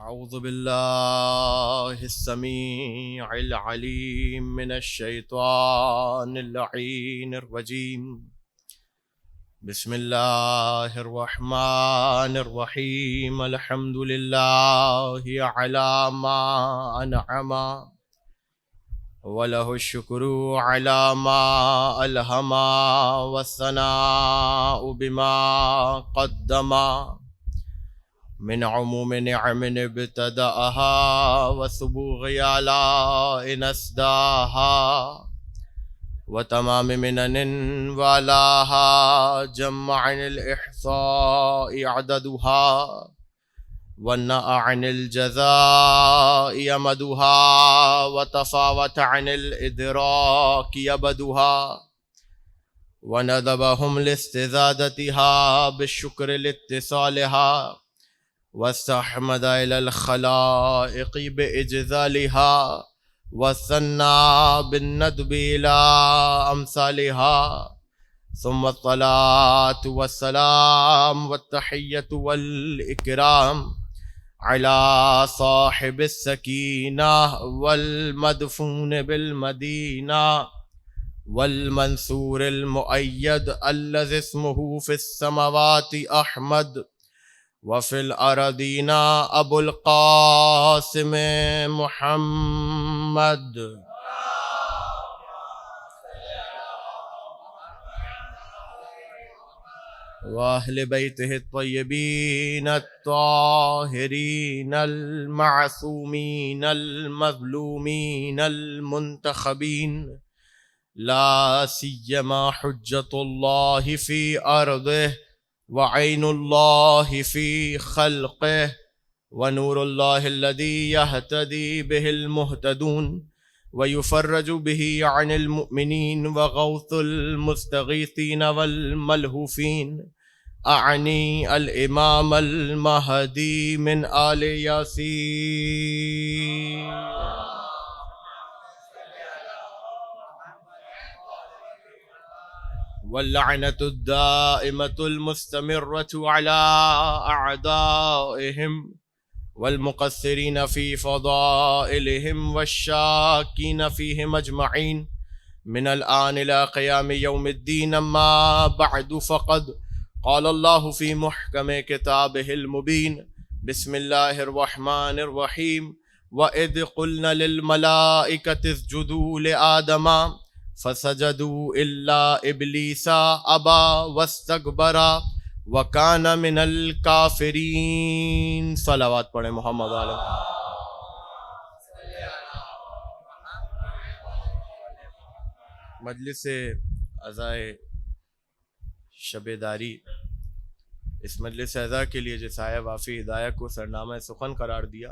أعوذ بالله السميع العليم من الشيطان اللعين الرجيم. بسم الله الرحمن الرحيم. الحمد لله على ما أنعم وله الشكر على ما ألهم والثناء بما قدم من عموم نعم ابتدأها وسبوغ آلاء نسداها وتمام منن والاها جمع عن الإحصاء عددها والنأ عن الجزاء يمدها وتفاوت عن الإدراك يبدها وندبهم لاستزادتها بالشكر لاتصالها واستحمد إلى الخلائق بإجزالها والثنى بالندب إلى أمثالها ثم الصلاة والسلام والتحية والإكرام على صاحب السكينة والمدفون بالمدينة والمنصور المؤيد الذي اسمه في السماوات أحمد وفي الأرضين أبو القاسم محمد وأهل بيته الطيبين الطاهرين المعصومين المظلومين المنتخبين لا سيما حجة الله في أرضه وعين الله في خلقه ونور الله الذي يهتدي به المهتدون ويفرج به عن المؤمنين وغوث المستغيثين والملهوفين. أعني الإمام المهدي من آل ياسين. واللعنة الدائمة المستمرة على أعدائهم والمقصرين في فضائلهم والشاكين فيهم أجمعين من الآن إلى قيام يوم الدين. أما بعد فقد قال الله في محكم كتابه المبين بسم الله الرحمن الرحيم وإذ قلنا للملائكة اسجدوا لآدم فسجدوا إلا إبليس أبى واستكبر وكان من الكافرين. صلوات پڑھیں محمد علیہ. مجلس عزائے شب داری، اس مجلس عزا کے لیے جس آیا وافی ہدایہ کو سرنامہ سخن قرار دیا،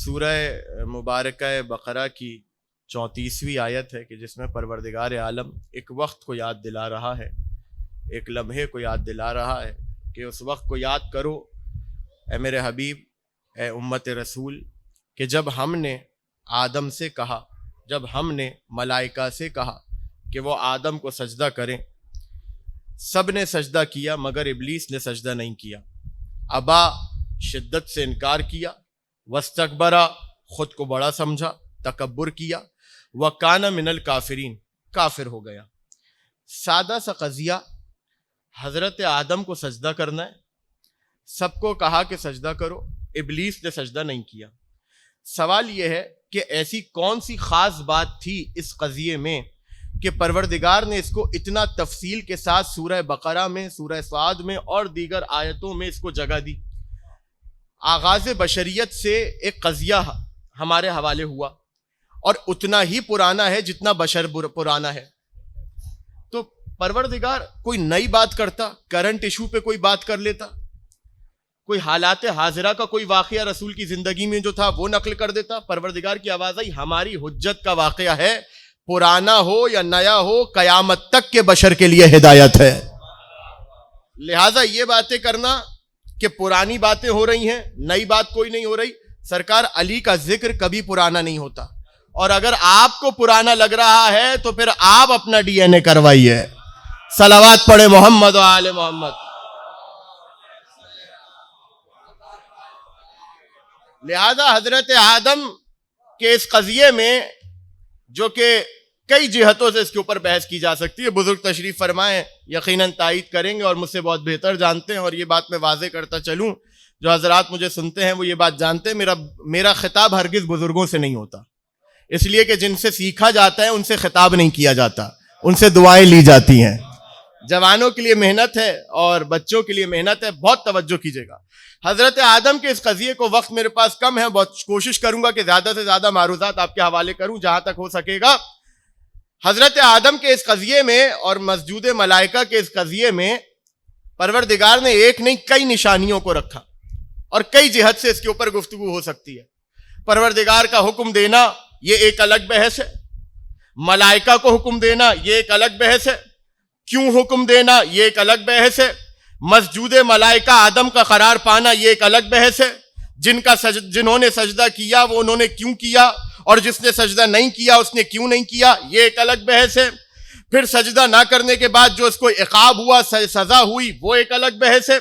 سورہ مبارکہ بقرہ کی 34ویں آیت ہے کہ جس میں پروردگار عالم ایک وقت کو یاد دلا رہا ہے، ایک لمحے کو یاد دلا رہا ہے کہ اس وقت کو یاد کرو اے میرے حبیب، اے امت رسول، کہ جب ہم نے آدم سے کہا، جب ہم نے ملائکہ سے کہا کہ وہ آدم کو سجدہ کریں، سب نے سجدہ کیا مگر ابلیس نے سجدہ نہیں کیا. ابا، شدت سے انکار کیا، واستکبرا، خود کو بڑا سمجھا، تکبر کیا، وَكَانَ مِنَ الْكَافِرِينَ، کافر ہو گیا. سادہ سا قضیہ، حضرت آدم کو سجدہ کرنا ہے، سب کو کہا کہ سجدہ کرو، ابلیس نے سجدہ نہیں کیا. سوال یہ ہے کہ ایسی کون سی خاص بات تھی اس قضیے میں کہ پروردگار نے اس کو اتنا تفصیل کے ساتھ سورہ بقرہ میں، سورہ صاد میں اور دیگر آیتوں میں اس کو جگہ دی. آغاز بشریت سے ایک قضیہ ہمارے حوالے ہوا اور اتنا ہی پرانا ہے جتنا بشر پرانا ہے. تو پروردگار کوئی نئی بات کرتا، کرنٹ ایشو پہ کوئی بات کر لیتا، کوئی حالات حاضرہ کا کوئی واقعہ رسول کی زندگی میں جو تھا وہ نقل کر دیتا. پروردگار کی آواز آئی ہماری حجت کا واقعہ ہے، پرانا ہو یا نیا ہو، قیامت تک کے بشر کے لیے ہدایت ہے. لہٰذا یہ باتیں کرنا کہ پرانی باتیں ہو رہی ہیں، نئی بات کوئی نہیں ہو رہی. سرکار علی کا ذکر کبھی پرانا نہیں ہوتا، اور اگر آپ کو پرانا لگ رہا ہے تو پھر آپ اپنا ڈی این اے کروائیے. صلوات پڑھے محمد و آل محمد. لہذا حضرت آدم کے اس قضیے میں جو کہ کئی جہتوں سے اس کے اوپر بحث کی جا سکتی ہے، بزرگ تشریف فرمائیں یقیناً تائید کریں گے اور مجھ سے بہت بہتر جانتے ہیں، اور یہ بات میں واضح کرتا چلوں، جو حضرات مجھے سنتے ہیں وہ یہ بات جانتے ہیں، میرا خطاب ہرگز بزرگوں سے نہیں ہوتا، اس لیے کہ جن سے سیکھا جاتا ہے ان سے خطاب نہیں کیا جاتا، ان سے دعائیں لی جاتی ہیں۔ جوانوں کے لیے محنت ہے اور بچوں کے لیے محنت ہے، بہت توجہ کیجیے گا۔ حضرت آدم کے اس قضیے کو، وقت میرے پاس کم ہے، بہت کوشش کروں گا کہ زیادہ سے زیادہ معروضات آپ کے حوالے کروں جہاں تک ہو سکے گا۔ حضرت آدم کے اس قضیے میں اور مسجود ملائکہ کے اس قضیے میں پروردگار نے ایک نہیں کئی نشانیوں کو رکھا، اور کئی جہت سے اس کے اوپر گفتگو ہو سکتی ہے۔ پروردگار کا حکم دینا یہ ایک الگ بحث ہے، ملائکہ کو حکم دینا یہ ایک الگ بحث ہے، کیوں حکم دینا یہ ایک الگ بحث ہے، مسجود ملائکہ آدم کا قرار پانا یہ ایک الگ بحث ہے، جنہوں نے سجدہ کیا وہ انہوں نے کیوں کیا، اور جس نے سجدہ نہیں کیا اس نے کیوں نہیں کیا، یہ ایک الگ بحث ہے۔ پھر سجدہ نہ کرنے کے بعد جو اس کو عقاب ہوا، سزا ہوئی، وہ ایک الگ بحث ہے۔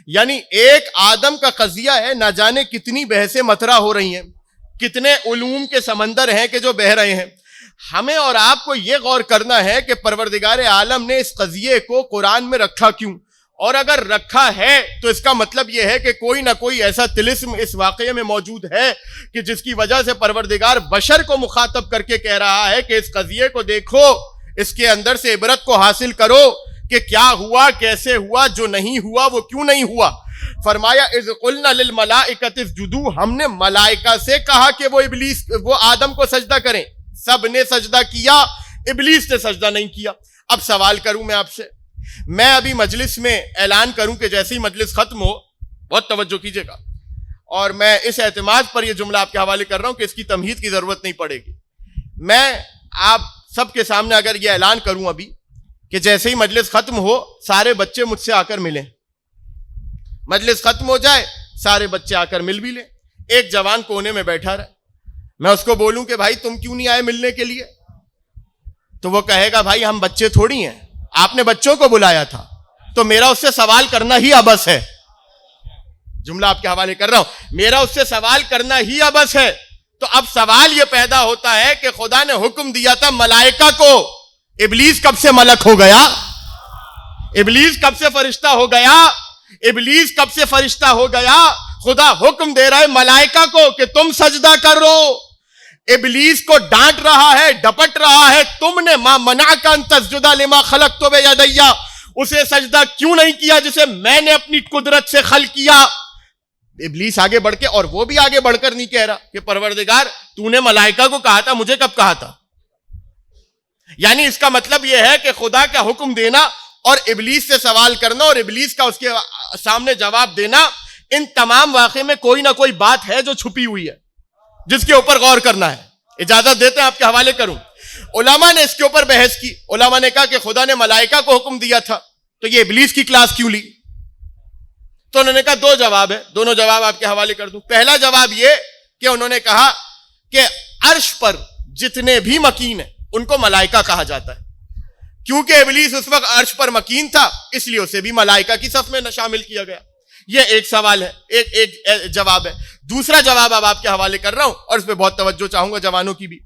یعنی ایک آدم کا قضیہ ہے، نہ جانے کتنی بحثیں مطرح ہو رہی ہیں، کتنے علوم کے سمندر ہیں کہ جو بہہ رہے ہیں۔ ہمیں اور آپ کو یہ غور کرنا ہے کہ پروردگار عالم نے اس قضیے کو قرآن میں رکھا کیوں، اور اگر رکھا ہے تو اس کا مطلب یہ ہے کہ کوئی نہ کوئی ایسا طلسم اس واقعے میں موجود ہے کہ جس کی وجہ سے پروردگار بشر کو مخاطب کر کے کہہ رہا ہے کہ اس قضیے کو دیکھو، اس کے اندر سے عبرت کو حاصل کرو کہ کیا ہوا، کیسے ہوا، جو نہیں ہوا وہ کیوں نہیں ہوا۔ فرمایا اذ قلنا للملائکۃ اسجدوا، ہم نے ملائکہ سے کہا کہ وہ آدم کو سجدہ کریں، سب نے سجدہ کیا، ابلیس نے سجدہ نہیں کیا۔ اب سوال کروں میں آپ سے، میں ابھی مجلس میں اعلان کروں کہ جیسے ہی مجلس ختم ہو، بہت توجہ کیجئے گا، اور میں اس اعتماد پر یہ جملہ آپ کے حوالے کر رہا ہوں کہ اس کی تمہید کی ضرورت نہیں پڑے گی، میں آپ سب کے سامنے اگر یہ اعلان کروں ابھی کہ جیسے ہی مجلس ختم ہو سارے بچے مجھ سے آ کر ملیں، مجلس ختم ہو جائے سارے بچے آ کر مل بھی لیں، ایک جوان کونے میں بیٹھا رہے، میں اس کو بولوں کہ بھائی تم کیوں نہیں آئے ملنے کے لیے، تو وہ کہے گا بھائی ہم بچے تھوڑی ہیں، آپ نے بچوں کو بلایا تھا، تو میرا اس سے سوال کرنا ہی عبث ہے۔ جملہ آپ کے حوالے کر رہا ہوں، میرا اس سے سوال کرنا ہی عبث ہے۔ تو اب سوال یہ پیدا ہوتا ہے کہ خدا نے حکم دیا تھا ملائکہ کو، ابلیس کب سے ملک ہو گیا؟ ابلیس کب سے فرشتہ ہو گیا؟ ابلیس کب سے فرشتہ ہو گیا؟ خدا حکم دے رہا ہے ملائکہ کو کہ تم سجدہ کرو، ابلیس کو ڈانٹ رہا ہے، ڈپٹ رہا ہے، تم نے ما منعک ان تسجد لما خلقت بیدی، اسے سجدہ کیوں نہیں کیا جسے میں نے اپنی قدرت سے خلق کیا۔ ابلیس آگے بڑھ کے، اور وہ بھی آگے بڑھ کر نہیں کہہ رہا کہ پروردگار تو نے ملائکہ کو کہا تھا، مجھے کب کہا تھا؟ یعنی اس کا مطلب یہ ہے کہ خدا کا حکم دینا اور ابلیس سے سوال کرنا اور ابلیس کا اس کے سامنے جواب دینا، ان تمام واقعے میں کوئی نہ کوئی بات ہے جو چھپی ہوئی ہے جس کے اوپر غور کرنا ہے۔ اجازت دیتے ہیں آپ کے حوالے کروں، علماء نے اس کے اوپر بحث کی، علماء نے کہا کہ خدا نے ملائکہ کو حکم دیا تھا تو یہ ابلیس کی کلاس کیوں لی؟ تو انہوں نے کہا دو جواب ہے، دونوں جواب آپ کے حوالے کر دوں۔ پہلا جواب یہ کہ انہوں نے کہا کہ عرش پر جتنے بھی مکین ہیں ان کو ملائکہ کہا جاتا ہے، کیونکہ ابلیس اس وقت عرش پر مکین تھا اس لیے اسے بھی ملائکہ کی صف میں شامل کیا گیا۔ یہ ایک سوال ہے، ایک جواب ہے۔ دوسرا جواب اب آپ کے حوالے کر رہا ہوں اور اس پہ بہت توجہ چاہوں گا جوانوں کی بھی۔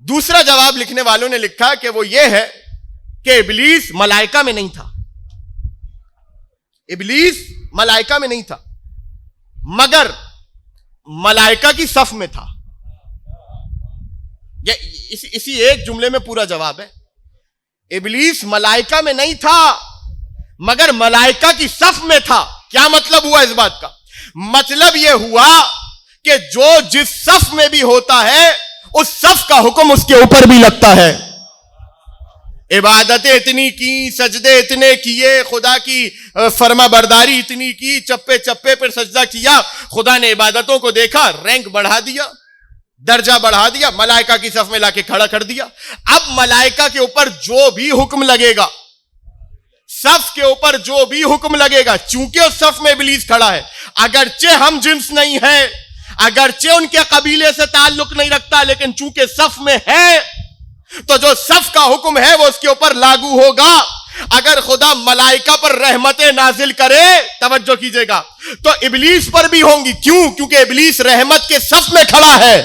دوسرا جواب لکھنے والوں نے لکھا کہ وہ یہ ہے کہ ابلیس ملائکہ میں نہیں تھا، ابلیس ملائکہ میں نہیں تھا مگر ملائکہ کی صف میں تھا۔ اسی ایک جملے میں پورا جواب ہے، ابلیس ملائکہ میں نہیں تھا مگر ملائکہ کی صف میں تھا۔ کیا مطلب ہوا اس بات کا؟ مطلب یہ ہوا کہ جو جس صف میں بھی ہوتا ہے اس صف کا حکم اس کے اوپر بھی لگتا ہے۔ عبادتیں اتنی کی، سجدے اتنے کیے، خدا کی فرما برداری اتنی کی، چپے چپے پر سجدہ کیا، خدا نے عبادتوں کو دیکھا، رینک بڑھا دیا، درجہ بڑھا دیا، ملائکہ کی صف میں لا کے کھڑا کر دیا۔ اب ملائکہ کے اوپر جو بھی حکم لگے گا، صف کے اوپر جو بھی حکم لگے گا، چونکہ اس صف میں ابلیس کھڑا ہے، اگرچہ ہم جنس نہیں ہے، اگرچہ ان کے قبیلے سے تعلق نہیں رکھتا، لیکن چونکہ صف میں ہے تو جو صف کا حکم ہے وہ اس کے اوپر لاگو ہوگا۔ اگر خدا ملائکہ پر رحمتیں نازل کرے، توجہ کیجئے گا، تو ابلیس پر بھی ہوں گی. کیوں؟ کیونکہ ابلیس رحمت کے صف میں کھڑا ہے.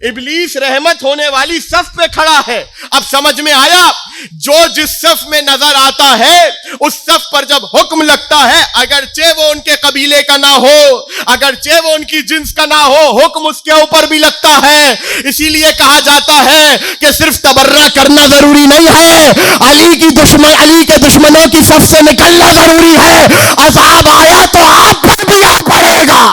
ابلیس رحمت ہونے والی صف پہ کھڑا ہے. اب سمجھ میں آیا؟ جو جس صف میں نظر آتا ہے اس صف پر جب حکم لگتا ہے، اگرچہ وہ ان کے قبیلے کا نہ ہو، اگرچہ وہ ان کی جنس کا نہ ہو، حکم اس کے اوپر بھی لگتا ہے. اسی لیے کہا جاتا ہے کہ صرف تبرہ کرنا ضروری نہیں ہے، علی کے دشمنوں کی صف سے نکلنا ضروری ہے. عذاب آیا تو آپ پر بھی آ پڑے گا.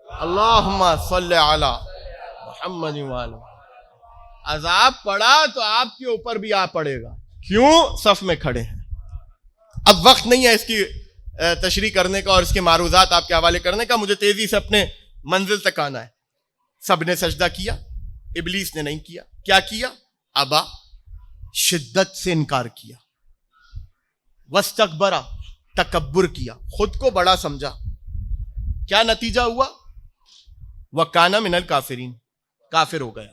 اللہم صلی علی محمد وآلہ. عذاب پڑا تو آپ کے اوپر بھی آ پڑے گا. کیوں؟ صف میں کھڑے ہیں. اب وقت نہیں ہے اس کی تشریح کرنے کا اور اس کے معروضات آپ کے حوالے کرنے کا. مجھے تیزی سے اپنے منزل تک آنا ہے. سب نے سجدہ کیا، ابلیس نے نہیں کیا. کیا کیا؟ ابا، شدت سے انکار کیا. واستکبر، تکبر کیا، خود کو بڑا سمجھا. کیا نتیجہ ہوا؟ وَكَانَ مِنَ الْكَافِرِينَ، کافر ہو گیا.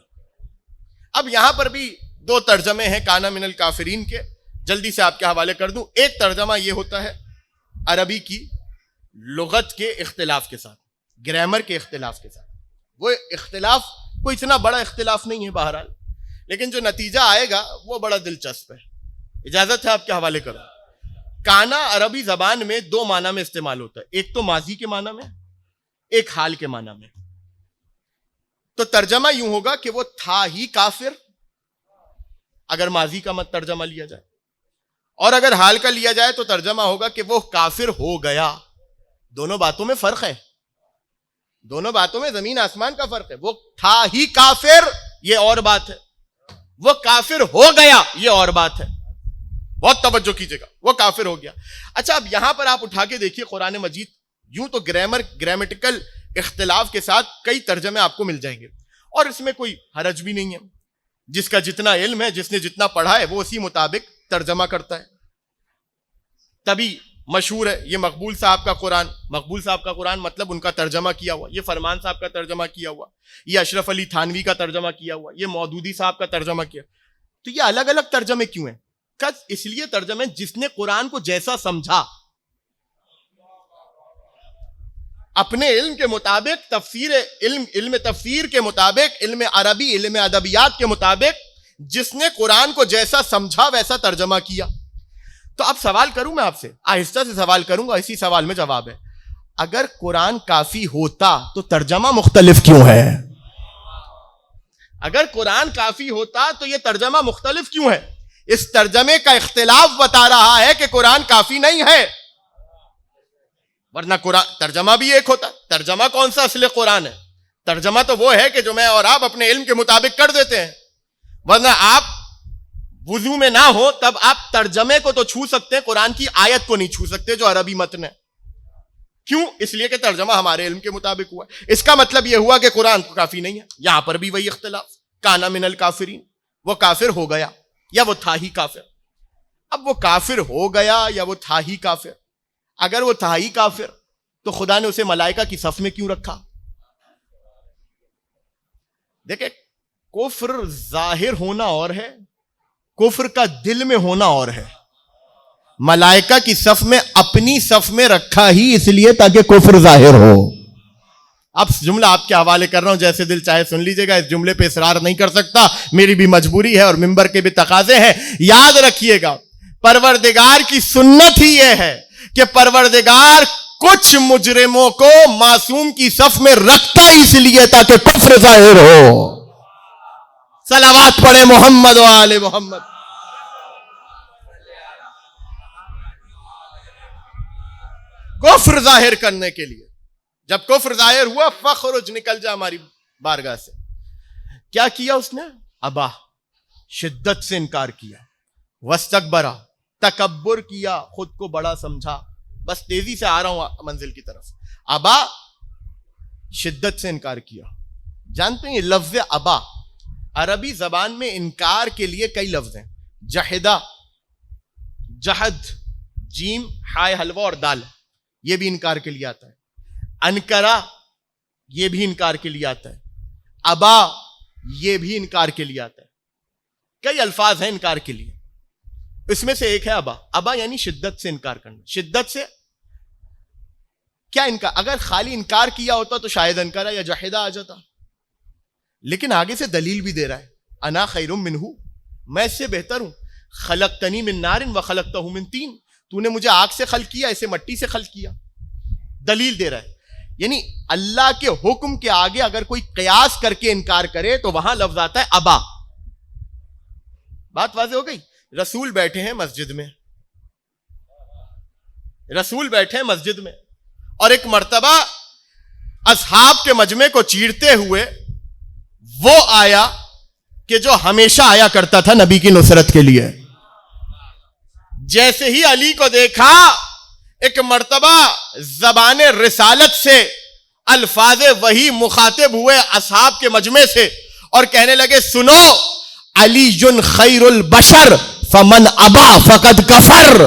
اب یہاں پر بھی دو ترجمے ہیں کانا من الکافرین کے، جلدی سے آپ کے حوالے کر دوں. ایک ترجمہ یہ ہوتا ہے عربی کی لغت کے اختلاف کے ساتھ، گرامر کے اختلاف کے ساتھ. وہ اختلاف کوئی اتنا بڑا اختلاف نہیں ہے بہرحال، لیکن جو نتیجہ آئے گا وہ بڑا دلچسپ ہے. اجازت ہے آپ کے حوالے کروں. کانا عربی زبان میں دو معنی میں استعمال ہوتا ہے. ایک تو ماضی کے معنی میں، ایک حال کے معنی میں. تو ترجمہ یوں ہوگا کہ وہ تھا ہی کافر، اگر ماضی کا ترجمہ لیا جائے، اور اگر حال کا لیا جائے تو ترجمہ ہوگا کہ وہ کافر ہو گیا. دونوں باتوں میں فرق ہے، دونوں باتوں میں زمین آسمان کا فرق ہے. وہ تھا ہی کافر یہ اور بات ہے، وہ کافر ہو گیا یہ اور بات ہے. بہت توجہ کیجئے گا، وہ کافر ہو گیا. اچھا، اب یہاں پر آپ اٹھا کے دیکھیے قرآن مجید. یوں تو گرامیٹیکل اختلاف کے ساتھ کئی ترجمے آپ کو مل جائیں گے، اور اس میں کوئی حرج بھی نہیں ہے. جس کا جتنا علم ہے، جس نے جتنا پڑھا ہے، وہ اسی مطابق ترجمہ کرتا ہے. تبھی مشہور ہے یہ مقبول صاحب کا قرآن. مقبول صاحب کا قرآن مطلب ان کا ترجمہ کیا ہوا، یہ فرمان صاحب کا ترجمہ کیا ہوا، یہ اشرف علی تھانوی کا ترجمہ کیا ہوا، یہ مودودی صاحب کا ترجمہ کیا. تو یہ الگ الگ ترجمے کیوں ہیں؟ اس لیے ترجمے جس نے قرآن کو جیسا سمجھا، اپنے علم کے مطابق، تفسیر علم تفسیر کے مطابق، علم عربی، علم ادبیات کے مطابق، جس نے قرآن کو جیسا سمجھا ویسا ترجمہ کیا. تو اب سوال کروں میں آپ سے، آہستہ سے سوال کروں گا، اسی سوال میں جواب ہے. اگر قرآن کافی ہوتا تو ترجمہ مختلف کیوں ہے؟ اگر قرآن کافی ہوتا تو یہ ترجمہ مختلف کیوں ہے؟ اس ترجمے کا اختلاف بتا رہا ہے کہ قرآن کافی نہیں ہے، ورنہ قرآن ترجمہ بھی ایک ہوتا. ترجمہ کون سا اصل قرآن ہے؟ ترجمہ تو وہ ہے کہ جو میں اور آپ اپنے علم کے مطابق کر دیتے ہیں. ورنہ آپ وضو میں نہ ہو تب آپ ترجمے کو تو چھو سکتے ہیں، قرآن کی آیت کو نہیں چھو سکتے جو عربی متن ہے. کیوں؟ اس لیے کہ ترجمہ ہمارے علم کے مطابق ہوا. اس کا مطلب یہ ہوا کہ قرآن کافی نہیں ہے. یہاں پر بھی وہی اختلاف، کانا من الکافرین، وہ کافر ہو گیا یا وہ تھا ہی کافر. اب وہ کافر ہو گیا یا وہ تھا ہی کافر، اگر وہ تھا ہی کافر تو خدا نے اسے ملائکہ کی صف میں کیوں رکھا؟ دیکھیں، کفر ظاہر ہونا اور ہے، کفر کا دل میں ہونا اور ہے. ملائکہ کی صف میں اپنی صف میں رکھا ہی اس لیے تاکہ کفر ظاہر ہو. اب جملہ آپ کے حوالے کر رہا ہوں، جیسے دل چاہے سن لیجئے گا، اس جملے پہ اصرار نہیں کر سکتا، میری بھی مجبوری ہے اور ممبر کے بھی تقاضے ہیں. یاد رکھیے گا، پروردگار کی سنت ہی یہ ہے کہ پروردگار کچھ مجرموں کو معصوم کی صف میں رکھتا اس لیے تاکہ کفر ظاہر ہو. صلوات پڑھے محمد و آل محمد. کفر ظاہر کرنے کے لیے. جب کفر ظاہر ہوا، فخرج، نکل جا ہماری بارگاہ سے. کیا کیا اس نے؟ ابا، شدت سے انکار کیا. واستکبرا، تکبر کیا، خود کو بڑا سمجھا. بس تیزی سے آ رہا ہوں منزل کی طرف. ابا، شدت سے انکار کیا. جانتے ہیں یہ لفظ ابا عربی زبان میں انکار کے لیے کئی لفظ ہیں. جہدہ، جہد، جیم، ہائے حلوہ اور دال، یہ بھی انکار کے لیے آتا ہے. انکرا، یہ بھی انکار کے لیے آتا ہے. ابا یہ بھی انکار کے لیے آتا ہے. کئی الفاظ ہیں انکار کے لیے, اس میں سے ایک ہے ابا. ابا یعنی شدت سے انکار کرنا. شدت سے کیا انکار؟ اگر خالی انکار کیا ہوتا تو شاید انکارا یا جحدہ آ جاتا, لیکن آگے سے دلیل بھی دے رہا ہے. انا خیر منہ, میں اس سے بہتر ہوں. خلقتنی من نار وخلقتہ من طین, تو نے مجھے آگ سے خلق کیا, اسے مٹی سے خلق کیا. دلیل دے رہا ہے. یعنی اللہ کے حکم کے آگے اگر کوئی قیاس کر کے انکار کرے تو وہاں لفظ آتا ہے ابا. بات واضح ہو گئی. رسول بیٹھے ہیں مسجد میں, رسول بیٹھے ہیں مسجد میں, اور ایک مرتبہ اصحاب کے مجمع کو چیرتے ہوئے وہ آیا کہ جو ہمیشہ آیا کرتا تھا نبی کی نصرت کے لیے. جیسے ہی علی کو دیکھا, ایک مرتبہ زبان رسالت سے الفاظ وحی مخاطب ہوئے اصحاب کے مجمع سے اور کہنے لگے سنو, علی خیر البشر فمن ابا فقد کفر.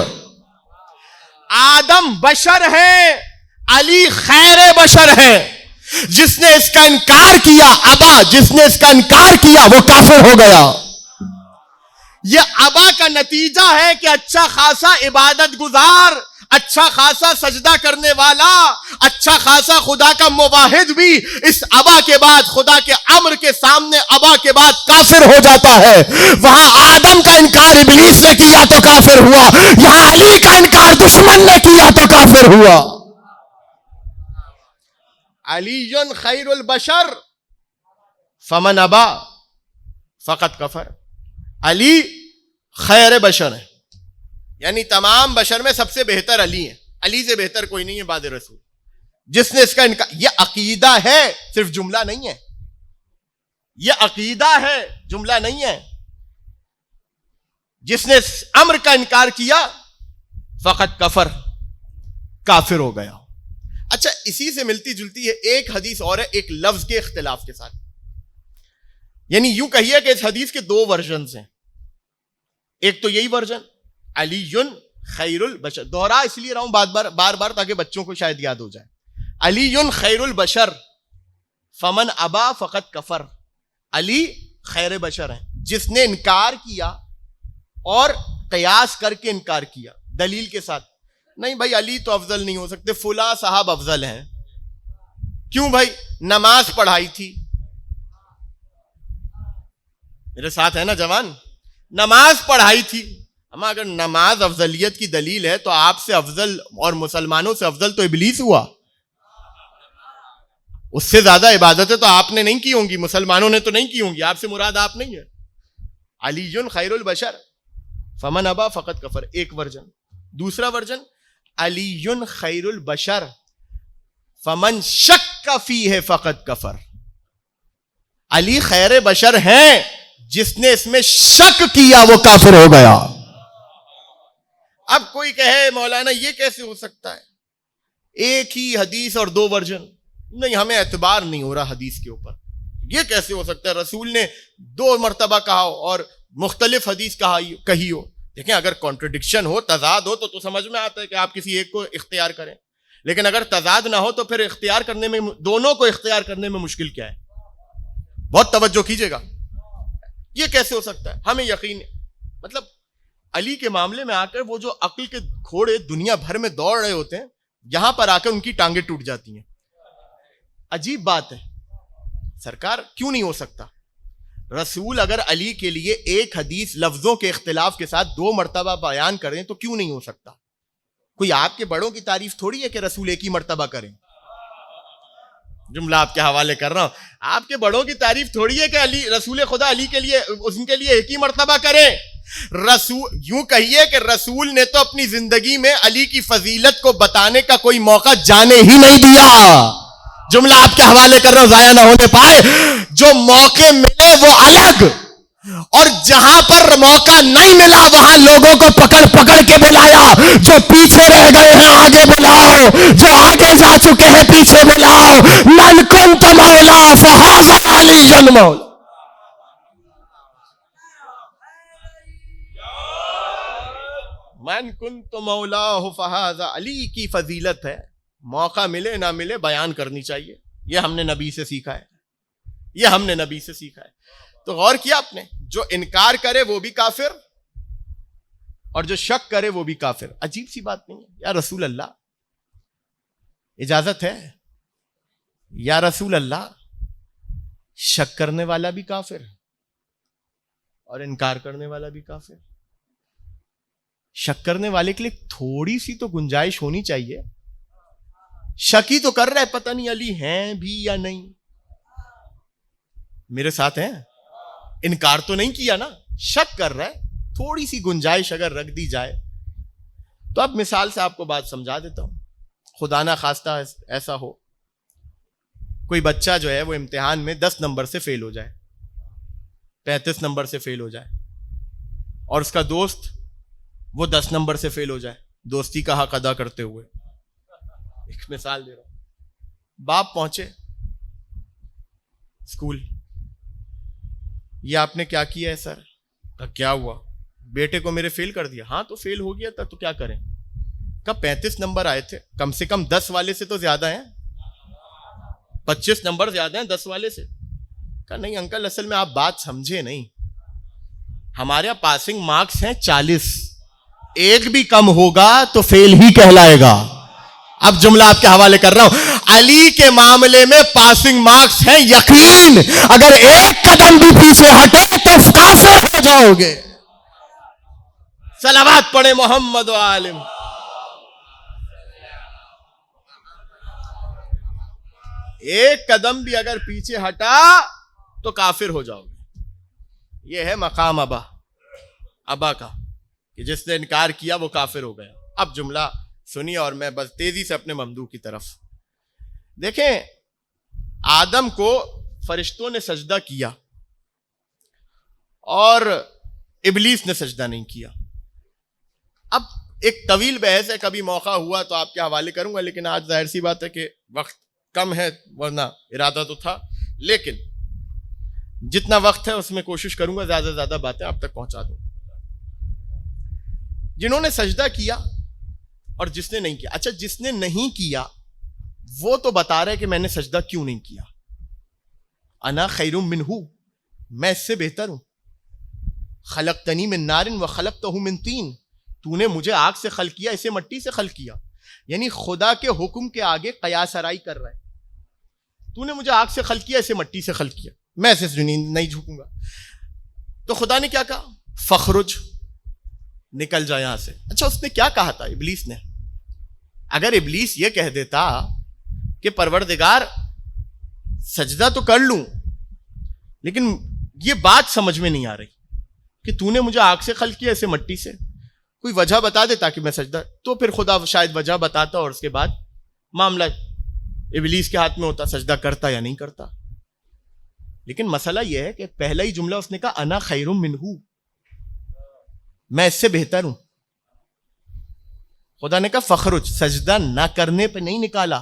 آدم بشر ہے, علی خیر بشر ہے. جس نے اس کا انکار کیا, ابا جس نے اس کا انکار کیا وہ کافر ہو گیا. یہ ابا کا نتیجہ ہے کہ اچھا خاصا عبادت گزار, اچھا خاصا سجدہ کرنے والا, اچھا خاصا خدا کا مواحد بھی اس ابا کے بعد, خدا کے امر کے سامنے ابا کے بعد کافر ہو جاتا ہے. وہاں آدم کا انکار ابلیس نے کیا تو کافر ہوا, یہاں علی کا انکار دشمن نے کیا تو کافر ہوا. علی خیر البشر فمن ابا فقط کفر. علی خیر بشر ہے, یعنی تمام بشر میں سب سے بہتر علی ہے. علی سے بہتر کوئی نہیں ہے بعد رسول. جس نے اس کا انکار, یہ عقیدہ ہے, صرف جملہ نہیں ہے. یہ عقیدہ ہے, جملہ نہیں ہے. جس نے اس امر کا انکار کیا فقط کفر, کافر ہو گیا. اچھا, اسی سے ملتی جلتی ہے ایک حدیث اور ہے, ایک لفظ کے اختلاف کے ساتھ. یعنی یوں کہیے کہ اس حدیث کے دو ورژنز ہیں. ایک تو یہی ورژن علی خیر البشر, دوہرا اس لیے رہا ہوں بار بار تاکہ بچوں کو شاید یاد ہو جائے. علی خیر البشر فمن ابا فقط کفر. علی خیر بشر ہیں, جس نے انکار کیا اور قیاس کر کے انکار کیا دلیل کے ساتھ. نہیں بھائی علی تو افضل نہیں ہو سکتے, فلاں صاحب افضل ہیں. کیوں بھائی؟ نماز پڑھائی تھی. میرے ساتھ ہے نا جوان؟ نماز پڑھائی تھی. اما اگر نماز افضلیت کی دلیل ہے تو آپ سے افضل اور مسلمانوں سے افضل تو ابلیس ہوا. اس سے زیادہ عبادتیں تو آپ نے نہیں کی ہوں گی, مسلمانوں نے تو نہیں کی ہوں گی. آپ سے مراد آپ نہیں ہے. علی خیر البشر فمن ابا فقط کفر, ایک ورژن. دوسرا ورژن علی خیر البشر فمن شک فیہ فقط کفر. علی خیر بشر ہیں, جس نے اس میں شک کیا وہ کافر ہو گیا. اب کوئی کہے مولانا یہ کیسے ہو سکتا ہے, ایک ہی حدیث اور دو ورژن. نہیں, ہمیں اعتبار نہیں ہو رہا حدیث کے اوپر. یہ کیسے ہو سکتا ہے؟ رسول نے 2 مرتبہ کہا ہو اور مختلف حدیث کہی ہو. دیکھیں, اگر کانٹرڈکشن ہو, تضاد ہو تو سمجھ میں آتا ہے کہ آپ کسی ایک کو اختیار کریں, لیکن اگر تضاد نہ ہو تو پھر اختیار کرنے میں, دونوں کو اختیار کرنے میں مشکل کیا ہے؟ بہت توجہ کیجئے گا. یہ کیسے ہو سکتا ہے؟ ہمیں یقین ہے. مطلب علی کے معاملے میں آ کر وہ جو عقل کے گھوڑے دنیا بھر میں دوڑ رہے ہوتے ہیں, یہاں پر آ کر ان کی ٹانگیں ٹوٹ جاتی ہیں. عجیب بات ہے. سرکار کیوں نہیں ہو سکتا؟ رسول اگر علی کے لیے ایک حدیث لفظوں کے اختلاف کے ساتھ 2 مرتبہ بیان کریں تو کیوں نہیں ہو سکتا؟ کوئی آپ کے بڑوں کی تعریف تھوڑی ہے کہ رسول ایک ہی مرتبہ کریں. جملہ آپ کے حوالے کر رہا ہوں. آپ کے بڑوں کی تعریف تھوڑی ہے کہ علی رسول خدا علی کے لیے ان کے لیے ایک ہی مرتبہ کریں. رسول یوں کہیے کہ رسول نے تو اپنی زندگی میں علی کی فضیلت کو بتانے کا کوئی موقع جانے ہی نہیں دیا. جملہ آپ کے حوالے کر رہا ہوں, ضائع نہ ہونے پائے. جو موقع ملے وہ الگ, اور جہاں پر موقع نہیں ملا وہاں لوگوں کو پکڑ کے بلایا. جو پیچھے رہ گئے ہیں آگے بلاؤ, جو آگے جا چکے ہیں پیچھے بلاؤ. من کنت مولا فہذا علی مولا. من کنت مولا فہذا علی کی فضیلت ہے. موقع ملے نہ ملے بیان کرنی چاہیے. یہ ہم نے نبی سے سیکھا ہے، یہ ہم نے نبی سے سیکھا ہے. تو غور کیا آپ نے، جو انکار کرے وہ بھی کافر اور جو شک کرے وہ بھی کافر. عجیب سی بات نہیں ہے؟ یا رسول اللہ اجازت ہے؟ یا رسول اللہ شک کرنے والا بھی کافر اور انکار کرنے والا بھی کافر. شک کرنے والے کے لیے تھوڑی سی تو گنجائش ہونی چاہیے. شک ہی تو کر رہا ہے، پتہ نہیں علی ہیں بھی یا نہیں. میرے ساتھ ہیں؟ انکار تو نہیں کیا نا، شک کر رہا ہے. تھوڑی سی گنجائش اگر رکھ دی جائے تو اب مثال سے آپ کو بات سمجھا دیتا ہوں. خدا نہ خواستہ ایسا ہو کوئی بچہ جو ہے وہ امتحان میں 10 نمبر سے فیل ہو جائے، 35 نمبر سے فیل ہو جائے، اور اس کا دوست وہ 10 نمبر سے فیل ہو جائے دوستی کا حق ادا کرتے ہوئے. ایک مثال دے رہا ہوں. باپ پہنچے اسکول، یہ آپ نے کیا کیا ہے سر؟ کیا ہوا؟ بیٹے کو میرے فیل کر دیا. ہاں تو فیل ہو گیا تھا تو کیا کریں؟ کب 35 نمبر آئے تھے، کم سے کم 10 والے سے تو زیادہ ہیں، 25 نمبر زیادہ ہیں 10 والے سے. کہا نہیں انکل اصل میں آپ بات سمجھے نہیں، ہمارے یہاں پاسنگ مارکس ہیں 40، ایک بھی کم ہوگا تو فیل ہی کہلائے گا. اب جملہ آپ کے حوالے کر رہا ہوں. علی کے معاملے میں پاسنگ مارکس ہیں یقین، اگر ایک قدم بھی پیچھے ہٹے تو کافر ہو جاؤ گے. صلوات پڑھے محمد و عالم. ایک قدم بھی اگر پیچھے ہٹا تو کافر ہو جاؤ گے. یہ ہے مقام ابا کا کہ جس نے انکار کیا وہ کافر ہو گیا. اب جملہ سنیے اور میں بس تیزی سے اپنے ممدوح کی طرف. دیکھیں آدم کو فرشتوں نے سجدہ کیا اور ابلیس نے سجدہ نہیں کیا. اب ایک طویل بحث ہے، کبھی موقع ہوا تو آپ کے حوالے کروں گا، لیکن آج ظاہر سی بات ہے کہ وقت کم ہے، ورنہ ارادہ تو تھا. لیکن جتنا وقت ہے اس میں کوشش کروں گا زیادہ سے زیادہ باتیں آپ تک پہنچا دوں. جنہوں نے سجدہ کیا اور جس نے نہیں کیا. اچھا جس نے نہیں کیا وہ تو بتا رہا ہے کہ میں نے سجدہ کیوں نہیں کیا. انا خیر منہ، میں اس سے بہتر ہوں. خلقتنی من نار وخلقتہ من طین، تو نے مجھے آگ سے خلق کیا، اسے مٹی سے خلق کیا. یعنی خدا کے حکم کے آگے قیاس آرائی کر رہا ہے. تو نے مجھے آگ سے خلق کیا، اسے مٹی سے خلق کیا، میں اسے نہیں جھکوں گا. تو خدا نے کیا کہا؟ فخرج، نکل جا یہاں سے. اچھا اس نے کیا کہا تھا ابلیس نے؟ اگر ابلیس یہ کہہ دیتا کہ پروردگار سجدہ تو کر لوں لیکن یہ بات سمجھ میں نہیں آ رہی کہ تو نے مجھے آگ سے خلق کیا، اسے مٹی سے، کوئی وجہ بتا دے تاکہ میں سجدہ، تو پھر خدا شاید وجہ بتاتا اور اس کے بعد معاملہ ابلیس کے ہاتھ میں ہوتا، سجدہ کرتا یا نہیں کرتا. لیکن مسئلہ یہ ہے کہ پہلا ہی جملہ اس نے کہا انا خیر منہ، میں اس سے بہتر ہوں. خدا نے کہا فخرج، سجدہ نہ کرنے پہ نہیں نکالا،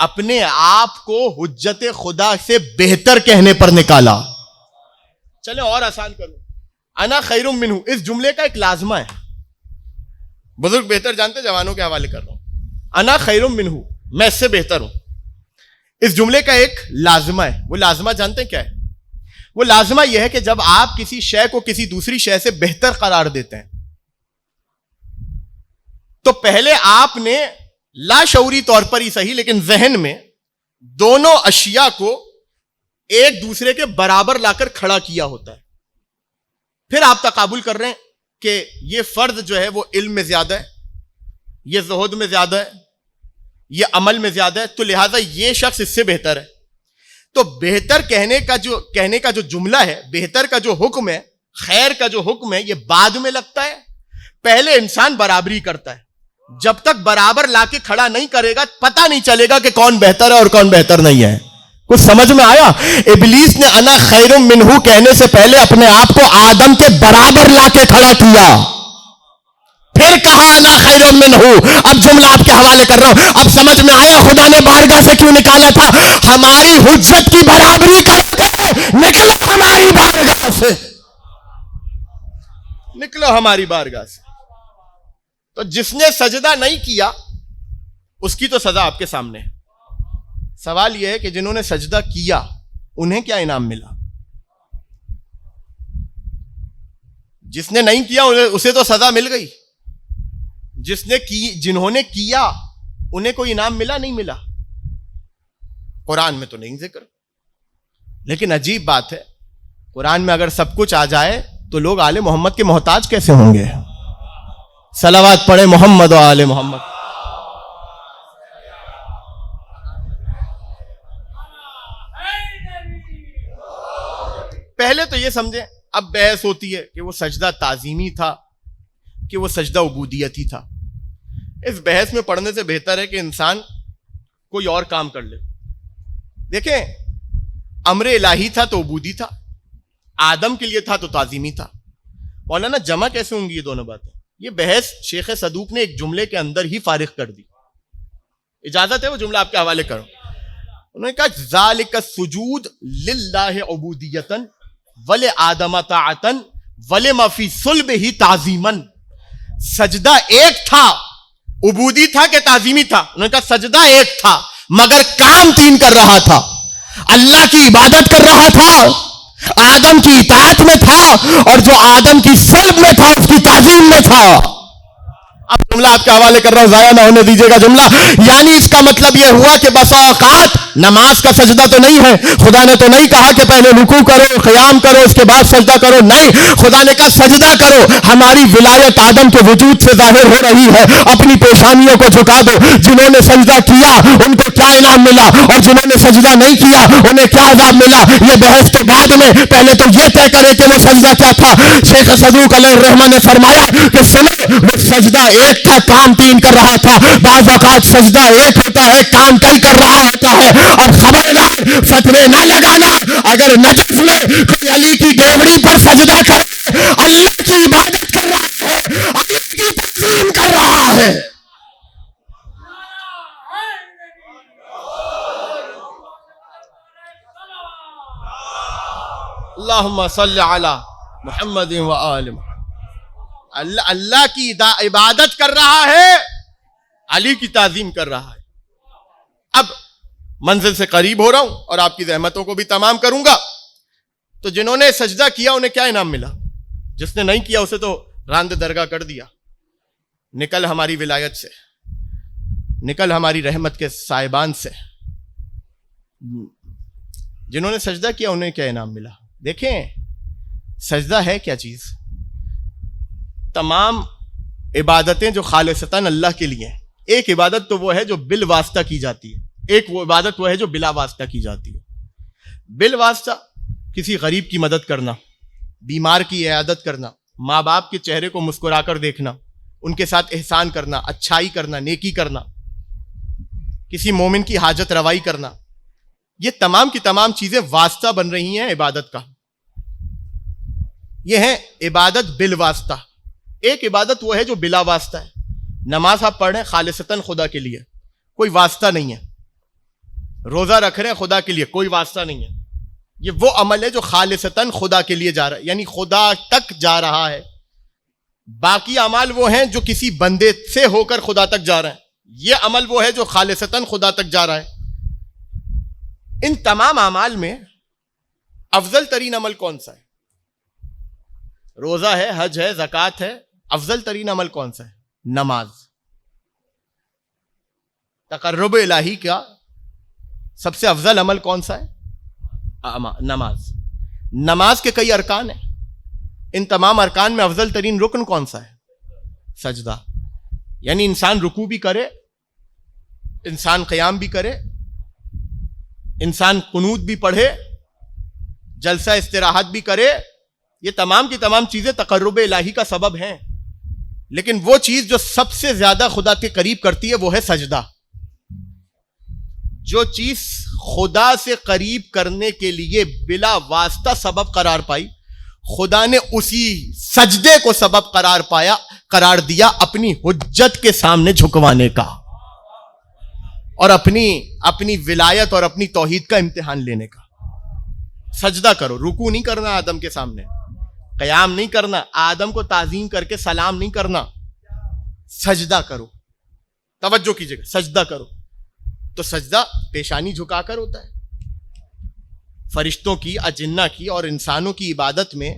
اپنے آپ کو حجت خدا سے بہتر کہنے پر نکالا. چلیں اور آسان کروں، انا خیر منہ اس جملے کا ایک لازمہ ہے. بزرگ بہتر جانتے، جوانوں کے حوالے کر رہا ہوں. انا خیر منہ، میں اس سے بہتر ہوں، اس جملے کا ایک لازمہ ہے. وہ لازمہ جانتے کیا ہے؟ وہ لازمہ یہ ہے کہ جب آپ کسی شے کو کسی دوسری شے سے بہتر قرار دیتے ہیں تو پہلے آپ نے لاشعوری طور پر ہی صحیح لیکن ذہن میں دونوں اشیاء کو ایک دوسرے کے برابر لا کر کھڑا کیا ہوتا ہے. پھر آپ تقابل کر رہے ہیں کہ یہ فرد جو ہے وہ علم میں زیادہ ہے، یہ زہد میں زیادہ ہے، یہ عمل میں زیادہ ہے، تو لہٰذا یہ شخص اس سے بہتر ہے. تو بہتر کہنے کا جو جملہ ہے، بہتر کا جو حکم ہے، خیر کا جو حکم ہے، یہ بعد میں لگتا ہے. پہلے انسان برابری کرتا ہے. جب تک برابر لا کے کھڑا نہیں کرے گا پتہ نہیں چلے گا کہ کون بہتر ہے اور کون بہتر نہیں ہے. کچھ سمجھ میں آیا؟ ابلیس نے انا خیر منہ کہنے سے پہلے اپنے آپ کو آدم کے برابر لا کے کھڑا کیا، پھر کہا انا خیر منہ. اب جملہ آپ کے حوالے کر رہا ہوں. اب سمجھ میں آیا خدا نے بارگاہ سے کیوں نکالا تھا؟ ہماری حجت کی برابری کر کے نکلو ہماری بارگاہ سے، نکلو ہماری بارگاہ سے. تو جس نے سجدہ نہیں کیا اس کی تو سزا آپ کے سامنے ہے. سوال یہ ہے کہ جنہوں نے سجدہ کیا انہیں کیا انعام ملا؟ جس نے نہیں کیا اسے تو سزا مل گئی، جنہوں نے کیا انہیں کوئی انعام ملا نہیں ملا؟ قرآن میں تو نہیں ذکر. لیکن عجیب بات ہے، قرآن میں اگر سب کچھ آ جائے تو لوگ آل محمد کے محتاج کیسے ہوں گے؟ صلوات پڑھے محمد و آل محمد. پہلے تو یہ سمجھیں، اب بحث ہوتی ہے کہ وہ سجدہ تعظیمی تھا کہ وہ سجدہ عبودیتی تھا. اس بحث میں پڑھنے سے بہتر ہے کہ انسان کوئی اور کام کر لے. دیکھیں، امر الہی تھا تو عبودی تھا، آدم کے لیے تھا تو تعظیمی تھا. مولانا جمع کیسے ہوں گی یہ دونوں باتیں؟ یہ بحث شیخ صدوق نے ایک جملے کے اندر ہی فارغ کر دی. اجازت ہے وہ جملہ آپ کے حوالے کروں؟ انہوں نے کہا ذالک السجود للہ عبودیتاً ولآدم طاعتاً ولما فی صلبہ تعظیماً. سجدہ ایک تھا، عبودی تھا کہ تعظیمی تھا؟ انہوں نے کہا سجدہ ایک تھا مگر کام تین کر رہا تھا. اللہ کی عبادت کر رہا تھا، آدم کی اطاعت میں تھا، اور جو آدم کی صلب میں تھا اس کی تعظیم میں تھا. اب جملہ آپ کے حوالے کر رہا ہوں، ضائع نہ ہونے دیجیے گا جملہ. یعنی اس کا مطلب یہ ہوا کہ بسا اوقات نماز کا سجدہ تو نہیں ہے. خدا نے تو نہیں کہا کہ پہلے رکوع کرو، قیام کرو، اس کے بعد سجدہ کرو. نہیں، خدا نے کہا سجدہ کرو. ہماری ولایت آدم کے وجود سے ظاہر ہو رہی ہے. اپنی پیشانیوں کو جھکا دو. جنہوں نے سجدہ کیا ان کو کیا انعام ملا، اور جنہوں نے سجدہ نہیں کیا انہیں کیا عذاب ملا؟ یہ بحث تو بعد میں، پہلے تو یہ طے کرے کہ وہ سجدہ کیا تھا. شیخ صدوق علیہ الرحمہ نے فرمایا کہ سنو، وہ سجدہ ایک تھا، کام تین کر رہا تھا. بعض اوقات سجدہ ایک ہوتا ہے، کام کئی کر رہا ہوتا ہے. اور خبردار فتوے نہ لگانا، اگر نجف میں کوئی علی کی ڈیوڑی پر سجدہ کر اللہ کی عبادت کر رہا ہے، اللہ کی تعظیم کر رہا ہے. اللہم صلی علی محمد و آل محمد. اللہ کی عبادت کر رہا ہے، علی کی تعظیم کر رہا ہے. اب منزل سے قریب ہو رہا ہوں اور آپ کی زحمتوں کو بھی تمام کروں گا. تو جنہوں نے سجدہ کیا انہیں کیا انعام ملا؟ جس نے نہیں کیا اسے تو راند درگاہ کر دیا. نکل ہماری ولایت سے، نکل ہماری رحمت کے صاحبان سے. جنہوں نے سجدہ کیا انہیں کیا انعام ملا؟ دیکھیں، سجدہ ہے کیا چیز؟ تمام عبادتیں جو خالصتاً اللہ کے لیے ہیں. ایک عبادت تو وہ ہے جو بالواسطہ کی جاتی ہے، ایک وہ عبادت وہ ہے جو بلا واسطہ کی جاتی ہے. بالواسطہ کسی غریب کی مدد کرنا، بیمار کی عیادت کرنا، ماں باپ کے چہرے کو مسکرا کر دیکھنا، ان کے ساتھ احسان کرنا، اچھائی کرنا، نیکی کرنا، کسی مومن کی حاجت روائی کرنا. یہ تمام کی تمام چیزیں واسطہ بن رہی ہیں عبادت کا. یہ ہے عبادت بالواسطہ. ایک عبادت وہ ہے جو بلا واسطہ ہے. نماز آپ پڑھ رہے ہیں خالصتاً خدا کے لیے، کوئی واسطہ نہیں ہے. روزہ رکھ رہے ہیں خدا کے لیے، کوئی واسطہ نہیں ہے. یہ وہ عمل ہے جو خالصتاً خدا کے لیے جا رہا ہے، یعنی خدا تک جا رہا ہے. باقی اعمال وہ ہیں جو کسی بندے سے ہو کر خدا تک جا رہے ہیں. یہ عمل وہ ہے جو خالصتاً خدا تک جا رہا ہے. ان تمام اعمال میں افضل ترین عمل کون سا ہے؟ روزہ ہے، حج ہے، زکوٰۃ ہے. افضل ترین عمل کون سا ہے؟ نماز. تقرب الہی کا سب سے افضل عمل کون سا ہے؟ نماز. نماز کے کئی ارکان ہیں. ان تمام ارکان میں افضل ترین رکن کون سا ہے؟ سجدہ. یعنی انسان رکوع بھی کرے، انسان قیام بھی کرے، انسان قنوت بھی پڑھے، جلسہ استراحت بھی کرے. یہ تمام کی تمام چیزیں تقرب الہی کا سبب ہیں. لیکن وہ چیز جو سب سے زیادہ خدا کے قریب کرتی ہے وہ ہے سجدہ. جو چیز خدا سے قریب کرنے کے لیے بلا واسطہ سبب قرار پائی، خدا نے اسی سجدے کو سبب قرار دیا اپنی حجت کے سامنے جھکوانے کا، اور اپنی ولایت اور اپنی توحید کا امتحان لینے کا. سجدہ کرو. رکوع نہیں کرنا آدم کے سامنے، قیام نہیں کرنا، آدم کو تعظیم کر کے سلام نہیں کرنا. سجدہ کرو. توجہ کیجئے گا، سجدہ کرو. تو سجدہ پیشانی جھکا کر ہوتا ہے. فرشتوں کی، اجنہ کی اور انسانوں کی عبادت میں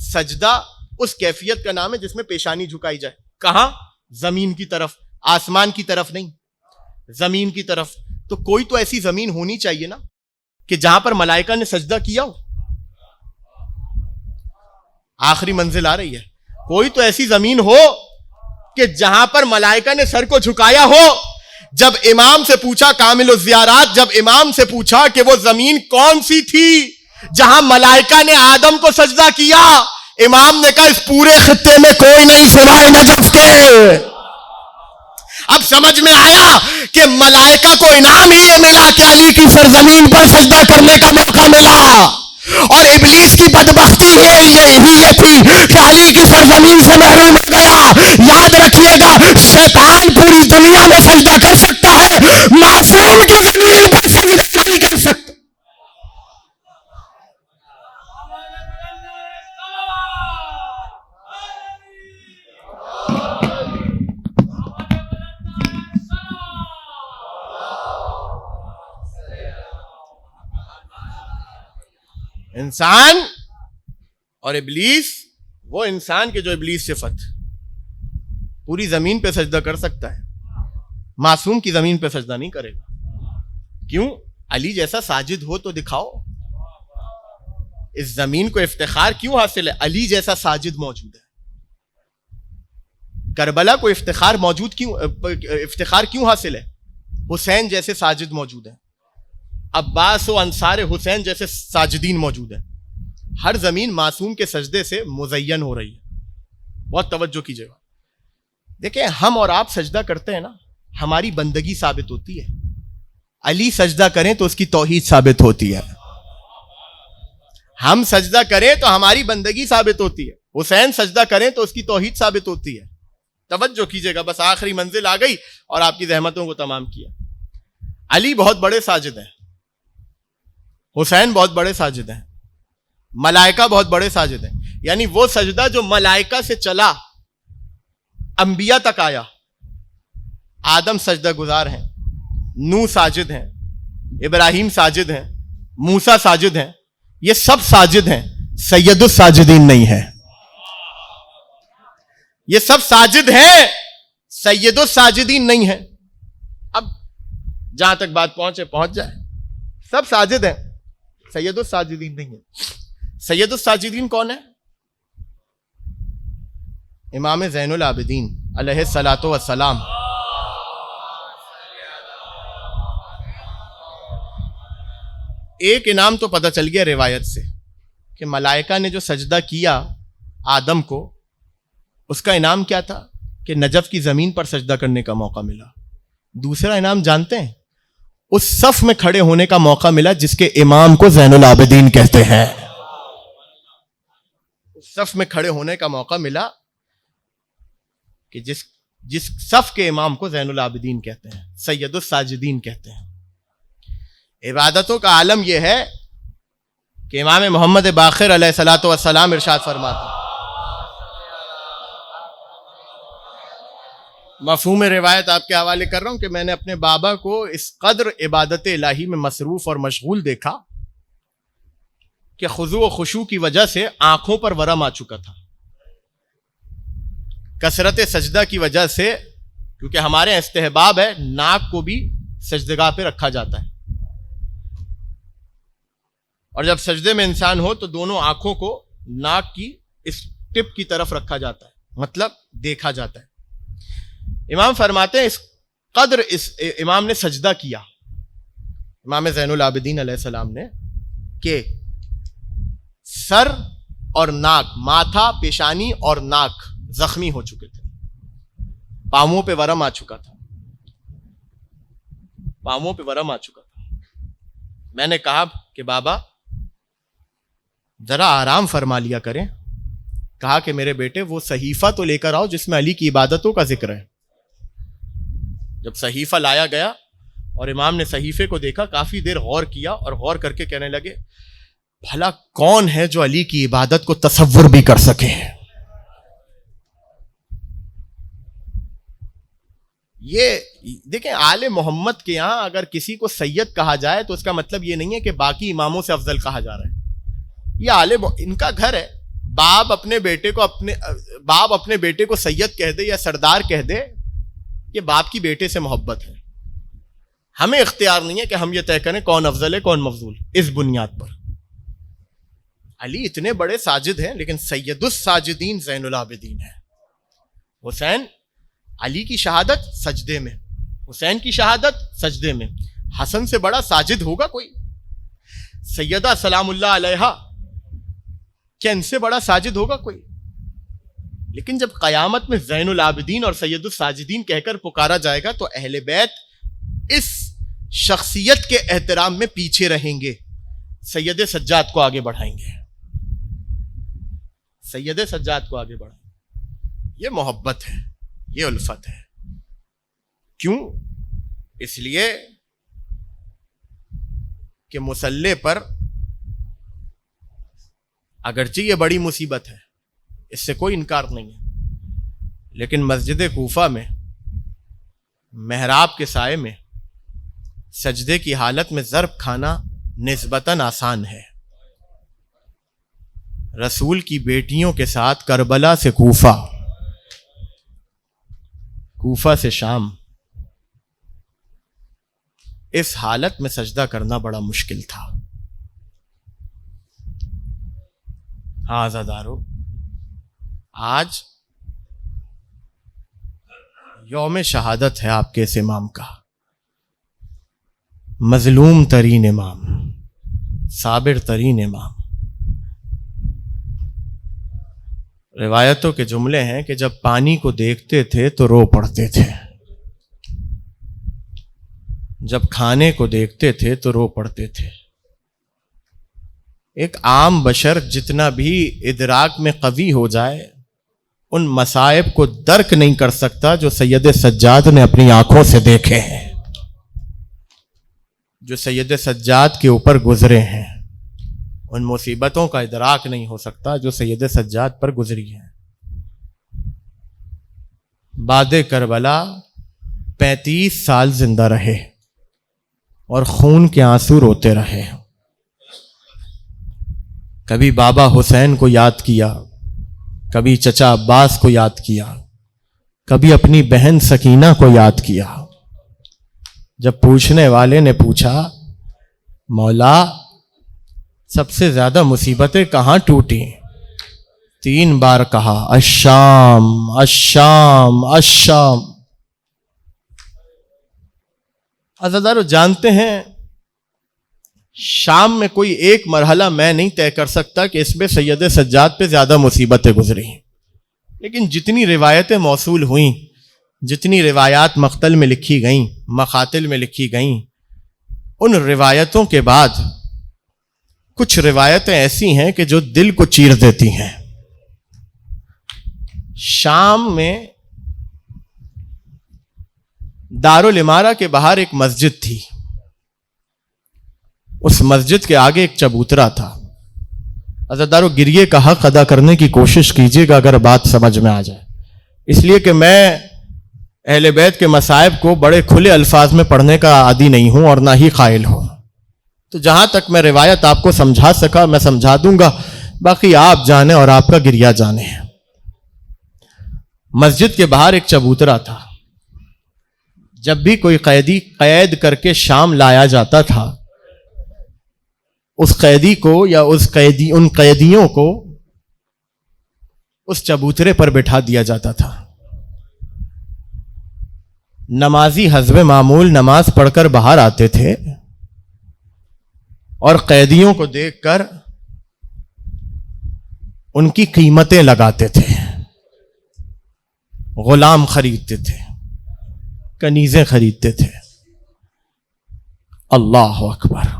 سجدہ اس کیفیت کا نام ہے جس میں پیشانی جھکائی جائے. کہاں؟ زمین کی طرف، آسمان کی طرف نہیں، زمین کی طرف. تو کوئی تو ایسی زمین ہونی چاہیے نا کہ جہاں پر ملائکہ نے سجدہ کیا ہو. آخری منزل آ رہی ہے. کوئی تو ایسی زمین ہو کہ جہاں پر ملائکہ نے سر کو جھکایا ہو. جب امام سے پوچھا کامل الزیارات، جب امام سے پوچھا کہ وہ زمین کون سی تھی جہاں ملائکہ نے آدم کو سجدہ کیا، امام نے کہا اس پورے خطے میں کوئی نہیں سوائے نجف کے. اب سمجھ میں آیا کہ ملائکہ کو انعام ہی یہ ملا کہ علی کی سرزمین پر سجدہ کرنے کا موقع ملا، اور ابلیس کی بدبختی یہ تھی کہ علی کی سرزمین سے محروم ہو گیا. یاد رکھیے گا، شیطان پوری دنیا میں سجدہ کر سکتا ہے، معصوم کی زمین پر سجدہ نہیں کر سکتا. انسان اور ابلیس، وہ انسان کے جو ابلیس صفت پوری زمین پہ سجدہ کر سکتا ہے، معصوم کی زمین پہ سجدہ نہیں کرے گا. کیوں؟ علی جیسا ساجد ہو تو دکھاؤ. اس زمین کو افتخار کیوں حاصل ہے؟ علی جیسا ساجد موجود ہے. کربلا کو افتخار کیوں حاصل ہے؟ حسین جیسے ساجد موجود ہیں، عباس و انصار حسین جیسے ساجدین موجود ہیں. ہر زمین معصوم کے سجدے سے مزین ہو رہی ہے. بہت توجہ کیجیے گا. دیکھیں، ہم اور آپ سجدہ کرتے ہیں نا، ہماری بندگی ثابت ہوتی ہے. علی سجدہ کریں تو اس کی توحید ثابت ہوتی ہے. ہم سجدہ کریں تو ہماری بندگی ثابت ہوتی ہے. حسین سجدہ کریں تو اس کی توحید ثابت ہوتی ہے. توجہ کیجیے گا. بس آخری منزل آ گئی اور آپ کی زحمتوں کو تمام کیا. علی بہت بڑے ساجد ہیں، حسین بہت بڑے ساجد ہیں، ملائکہ بہت بڑے ساجد ہیں. یعنی وہ سجدہ جو ملائکہ سے چلا انبیاء تک آیا. آدم سجدہ گزار ہیں، نوح ساجد ہیں، ابراہیم ساجد ہیں، موسیٰ ساجد ہیں. یہ سب ساجد ہیں، سید الساجدین نہیں ہے. یہ سب ساجد ہیں، سید الساجدین نہیں ہے. اب جہاں تک بات پہنچ جائے. سب ساجد ہیں، سید الساجدین نہیں ہے. سید الساجدین کون ہے؟ امام زین العابدین علیہ الصلاۃ والسلام. ایک انعام تو پتہ چل گیا روایت سے کہ ملائکہ نے جو سجدہ کیا آدم کو، اس کا انعام کیا تھا؟ کہ نجف کی زمین پر سجدہ کرنے کا موقع ملا. دوسرا انعام جانتے ہیں؟ اس صف میں کھڑے ہونے کا موقع ملا جس کے امام کو زین العابدین کہتے ہیں. اس صف میں کھڑے ہونے کا موقع ملا کہ جس صف کے امام کو زین العابدین کہتے ہیں، سید الساجدین کہتے ہیں. عبادتوں کا عالم یہ ہے کہ امام محمد باقر علیہ الصلوۃ والسلام ارشاد فرماتے ہیں. مفہوم روایت آپ کے حوالے کر رہا ہوں کہ میں نے اپنے بابا کو اس قدر عبادت الہی میں مصروف اور مشغول دیکھا کہ خضوع و خشوع کی وجہ سے آنکھوں پر ورم آ چکا تھا. کثرت سجدہ کی وجہ سے، کیونکہ ہمارے استحباب ہے ناک کو بھی سجدگاہ پہ رکھا جاتا ہے، اور جب سجدے میں انسان ہو تو دونوں آنکھوں کو ناک کی اس ٹپ کی طرف رکھا جاتا ہے، مطلب دیکھا جاتا ہے. امام فرماتے ہیں اس قدر امام نے سجدہ کیا، امام زین العابدین علیہ السلام نے، کہ سر اور ناک، ماتھا، پیشانی اور ناک زخمی ہو چکے تھے. پاؤں پہ ورم آ چکا تھا، پاؤں پہ ورم آ چکا تھا. میں نے کہا کہ بابا ذرا آرام فرما لیا کریں. کہا کہ میرے بیٹے وہ صحیفہ تو لے کر آؤ جس میں علی کی عبادتوں کا ذکر ہے. جب صحیفہ لایا گیا اور امام نے صحیفے کو دیکھا، کافی دیر غور کیا اور غور کر کے کہنے لگے بھلا کون ہے جو علی کی عبادت کو تصور بھی کر سکے. یہ دیکھیں آل محمد کے یہاں اگر کسی کو سید کہا جائے تو اس کا مطلب یہ نہیں ہے کہ باقی اماموں سے افضل کہا جا رہا ہے. یہ ان کا گھر ہے. باپ اپنے بیٹے کو سید کہہ دے یا سردار کہہ دے, یہ باپ کی بیٹے سے محبت ہے. ہمیں اختیار نہیں ہے کہ ہم یہ طے کریں کون افضل ہے کون مفضول اس بنیاد پر. علی اتنے بڑے ساجد ہیں لیکن سید الساجدین زین العابدین ہے. حسین علی کی شہادت سجدے میں, حسین کی شہادت سجدے میں. حسن سے بڑا ساجد ہوگا کوئی؟ سیدہ سلام اللہ علیہا, کیا ان سے بڑا ساجد ہوگا کوئی؟ لیکن جب قیامت میں زین العابدین اور سید الساجدین کہہ کر پکارا جائے گا تو اہل بیت اس شخصیت کے احترام میں پیچھے رہیں گے, سید سجاد کو آگے بڑھائیں گے, سید سجاد کو آگے بڑھائیں گے. یہ محبت ہے, یہ الفت ہے. کیوں؟ اس لیے کہ مصلی پر اگرچہ یہ بڑی مصیبت ہے, اس سے کوئی انکار نہیں ہے, لیکن مسجد کوفہ میں محراب کے سائے میں سجدے کی حالت میں ضرب کھانا نسبتاً آسان ہے. رسول کی بیٹیوں کے ساتھ کربلا سے کوفہ, کوفہ سے شام, اس حالت میں سجدہ کرنا بڑا مشکل تھا. ہاں عزادارو, آج یوم شہادت ہے آپ کے اس امام کا, مظلوم ترین امام, صابر ترین امام. روایتوں کے جملے ہیں کہ جب پانی کو دیکھتے تھے تو رو پڑتے تھے, جب کھانے کو دیکھتے تھے تو رو پڑتے تھے. ایک عام بشر جتنا بھی ادراک میں قوی ہو جائے ان مصائب کو درک نہیں کر سکتا جو سید سجاد نے اپنی آنکھوں سے دیکھے ہیں, جو سید سجاد کے اوپر گزرے ہیں. ان مصیبتوں کا ادراک نہیں ہو سکتا جو سید سجاد پر گزری ہیں. بعد کربلا 35 سال زندہ رہے اور خون کے آنسو روتے رہے. کبھی بابا حسین کو یاد کیا, کبھی چچا عباس کو یاد کیا, کبھی اپنی بہن سکینہ کو یاد کیا. جب پوچھنے والے نے پوچھا مولا سب سے زیادہ مصیبتیں کہاں ٹوٹی, 3 بار کہا الشام الشام الشام. عزادارو جانتے ہیں شام میں کوئی ایک مرحلہ میں نہیں طے کر سکتا کہ اس میں سید سجاد پہ زیادہ مصیبتیں گزری, لیکن جتنی روایتیں موصول ہوئیں, جتنی روایات مقتل میں لکھی گئیں, مقاتل میں لکھی گئیں, ان روایتوں کے بعد کچھ روایتیں ایسی ہیں کہ جو دل کو چیر دیتی ہیں. شام میں دارالامارہ کے باہر ایک مسجد تھی, اس مسجد کے آگے ایک چبوترا تھا. عزادارو گریے کا حق ادا کرنے کی کوشش کیجیے گا اگر بات سمجھ میں آ جائے, اس لیے کہ میں اہل بیت کے مصائب کو بڑے کھلے الفاظ میں پڑھنے کا عادی نہیں ہوں اور نہ ہی قائل ہوں. تو جہاں تک میں روایت آپ کو سمجھا سکا میں سمجھا دوں گا, باقی آپ جانیں اور آپ کا گریہ جانیں. مسجد کے باہر ایک چبوترا تھا. جب بھی کوئی قیدی قید کر کے شام لایا جاتا تھا, اس قیدی کو یا ان قیدیوں کو اس چبوترے پر بٹھا دیا جاتا تھا. نمازی حسب معمول نماز پڑھ کر باہر آتے تھے اور قیدیوں کو دیکھ کر ان کی قیمتیں لگاتے تھے, غلام خریدتے تھے, کنیزیں خریدتے تھے. اللہ اکبر.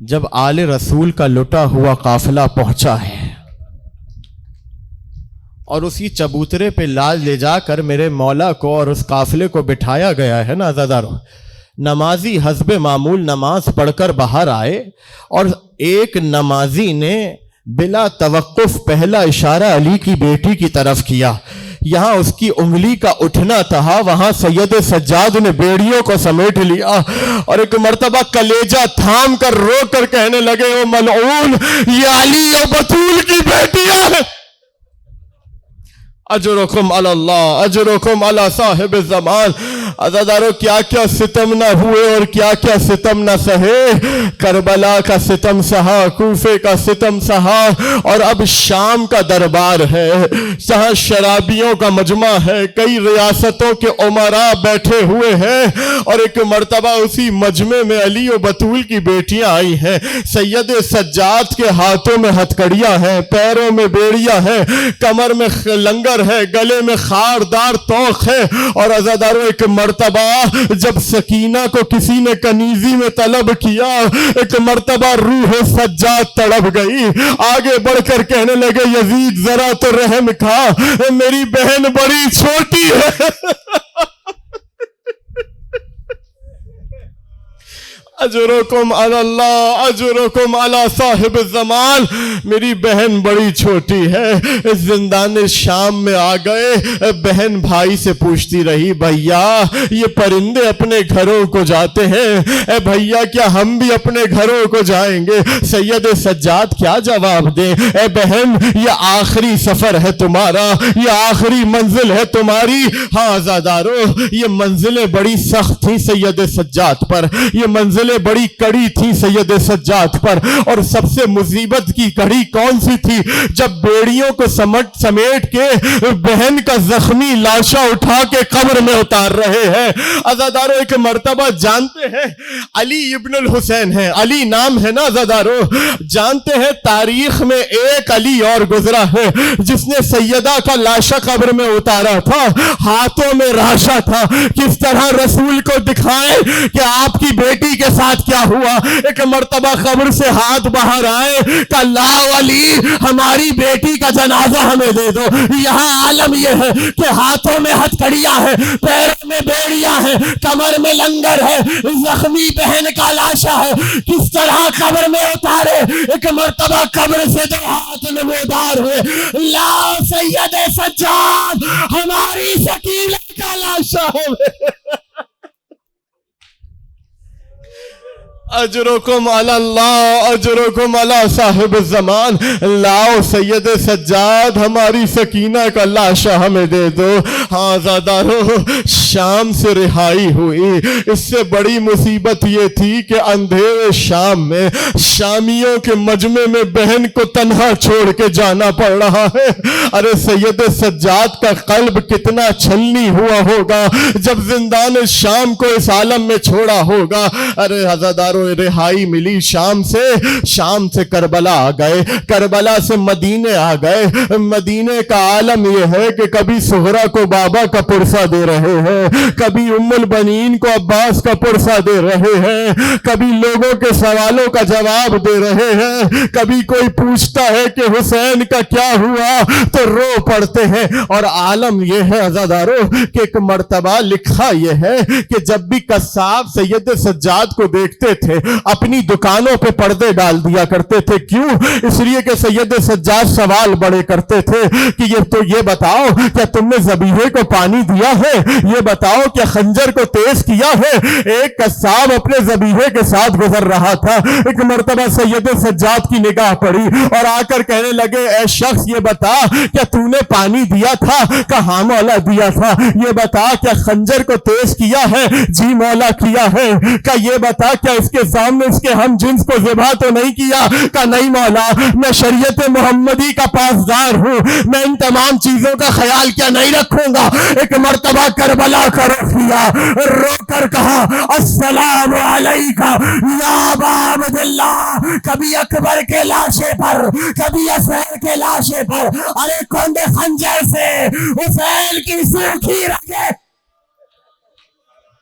جب آل رسول کا لٹا ہوا قافلہ پہنچا ہے اور اسی چبوترے پہ لے جا کر میرے مولا کو اور اس قافلے کو بٹھایا گیا ہے نا عزادارو, نمازی حسب معمول نماز پڑھ کر باہر آئے اور ایک نمازی نے بلا توقف پہلا اشارہ علی کی بیٹی کی طرف کیا یہاں اس کی انگلی کا اٹھنا تھا، وہاں سید سجاد نے بیڑیوں کو سمیٹ لیا اور ایک مرتبہ کلیجہ تھام کر رو کر کہنے لگے او ملعون، یہ علی و بطول کی بیٹیاں ہیں، اجرکم علی اللہ، اجرکم علی صاحب الزمان۔ عزادارو کیا کیا ستم نہ ہوئے اور کیا کیا ستم نہ سہے، کربلا کا ستم سہا، کوفے کا ستم سہا، اور اب شام کا دربار ہے جہاں شرابیوں کا مجمع ہے، کئی ریاستوں کے امراء بیٹھے ہوئے ہیں، اور ایک مرتبہ اسی مجمع میں علی و بطول کی بیٹیاں آئی ہیں۔ سید سجاد کے ہاتھوں میں ہتھکڑیاں ہیں، پیروں میں بیڑیاں ہیں، کمر میں لنگر ہے، گلے میں خاردار توق ہے، اور عزادارو ایک مرتبہ جب سکینہ کو کسی نے کنیزی میں طلب کیا، ایک مرتبہ روح سجاد تڑپ گئی، آگے بڑھ کر کہنے لگے یزید ذرا تو رحم کھا، میری بہن بڑی چھوٹی ہے۔ اجرکم علی اللہ، اجرکم علی صاحب الزمان، میری بہن بڑی چھوٹی ہے۔ زندان شام میں آ گئے، بہن بھائی سے پوچھتی رہی بھیا یہ پرندے اپنے گھروں کو جاتے ہیں، اے بھیا کیا ہم بھی اپنے گھروں کو جائیں گے؟ سید سجاد کیا جواب دیں؟ اے بہن یہ آخری سفر ہے تمہارا، یہ آخری منزل ہے تمہاری۔ ہاں عزادارو یہ منزلیں بڑی سخت تھیں سید سجاد پر، یہ منزل بڑی کڑی تھی سید سجاد پر، اور سب سے مصیبت کی کڑی کون سی تھی؟ جب بیڑیوں کو سمیٹ کے بہن کا زخمی لاشا اٹھا کے قبر میں اتار رہے ہیں۔ عزادارو ایک مرتبہ جانتے ہیں علی ابن الحسین ہے، علی نام ہے نا عزادارو، جانتے ہیں تاریخ میں ایک علی اور گزرا ہے جس نے سیدہ کا لاشا قبر میں اتارا تھا، ہاتھوں میں راشا تھا، کس طرح رسول کو دکھائیں کہ آپ کی بیٹی کے ساتھ کیا ہوا۔ ایک مرتبہ قبر سے ہاتھ باہر آئے کہ لا علی ہماری بیٹی کا جنازہ ہمیں دے دو۔ یہاں عالم یہ ہے کہ ہاتھوں میں ہتھکڑیاں ہیں، پیروں میں بیڑیاں ہیں، کمر میں لنگر ہے، زخمی بہن کا لاشا ہے، کس طرح قبر میں اتارے۔ ایک مرتبہ قبر سے دو ہاتھ نمودار ہوئے، لا سید سجاد ہماری سکینہ کا لاشا ہے۔ اجرکم علی اللہ، اجرکم علی صاحب الزمان، لاؤ سید سجاد ہماری سکینہ کا لاشا ہمیں دے دو۔ ہاں عزادارو شام سے رہائی ہوئی، اس سے بڑی مصیبت یہ تھی کہ اندھیرے شام میں شامیوں کے مجمع میں بہن کو تنہا چھوڑ کے جانا پڑ رہا ہے۔ ارے سید سجاد کا قلب کتنا چھلنی ہوا ہوگا جب زندان شام کو اس عالم میں چھوڑا ہوگا۔ ارے عزادارو رہائی ملی شام سے کربلا آ گئے، کربلا سے مدینے آ گئے۔ مدینے کا عالم یہ ہے کہ کبھی سہرا کو بابا کا پرسہ دے رہے ہیں، کبھی ام البنین کو عباس کا پرسہ دے رہے ہیں، کبھی لوگوں کے سوالوں کا جواب دے رہے ہیں، کبھی کوئی پوچھتا ہے کہ حسین کا کیا ہوا تو رو پڑتے ہیں۔ اور عالم یہ ہے عزادارو کہ ایک مرتبہ لکھا یہ ہے کہ جب بھی قصاب سید سجاد کو دیکھتے تھے اپنی دکانوں پہ پردے ڈال دیا کرتے تھے۔ کیوں؟ اس لیے کہ سید سجاد سوال بڑے کرتے تھے کہ یہ بتاؤ کیا تم نے ذبیحے کو پانی دیا ہے؟ یہ بتاؤ کیا خنجر کو تیز کیا ہے؟ ایک قصاب اپنے ذبیحے کے ساتھ گزر رہا تھا، ایک مرتبہ سید سجاد کی نگاہ پڑی اور آ کر کہنے لگے اے شخص یہ بتا کیا تو نے پانی دیا تھا؟ کہ ہاں مولا دیا تھا۔ یہ بتا کیا خنجر کو تیز کیا ہے؟ جی مولا کیا ہے۔ کہ یہ بتا کیا اس کے سامنے اس کے ہم جنس کو ذبح تو نہیں کیا؟ کہ نہیں مولا، میں شریعت محمدی کا پاسدار ہوں، میں ان تمام چیزوں کا خیال کیا نہیں رکھوں گا۔ ایک مرتبہ کربلا کا رخ کیا، رو کر کہا السلام علیکہ یا ابا عبداللہ۔ کبھی اکبر کے لاشے پر، کبھی حسین کے لاشے پر، ارے کونڈے خنجر سے حسین کی سوکھی رکھے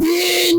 3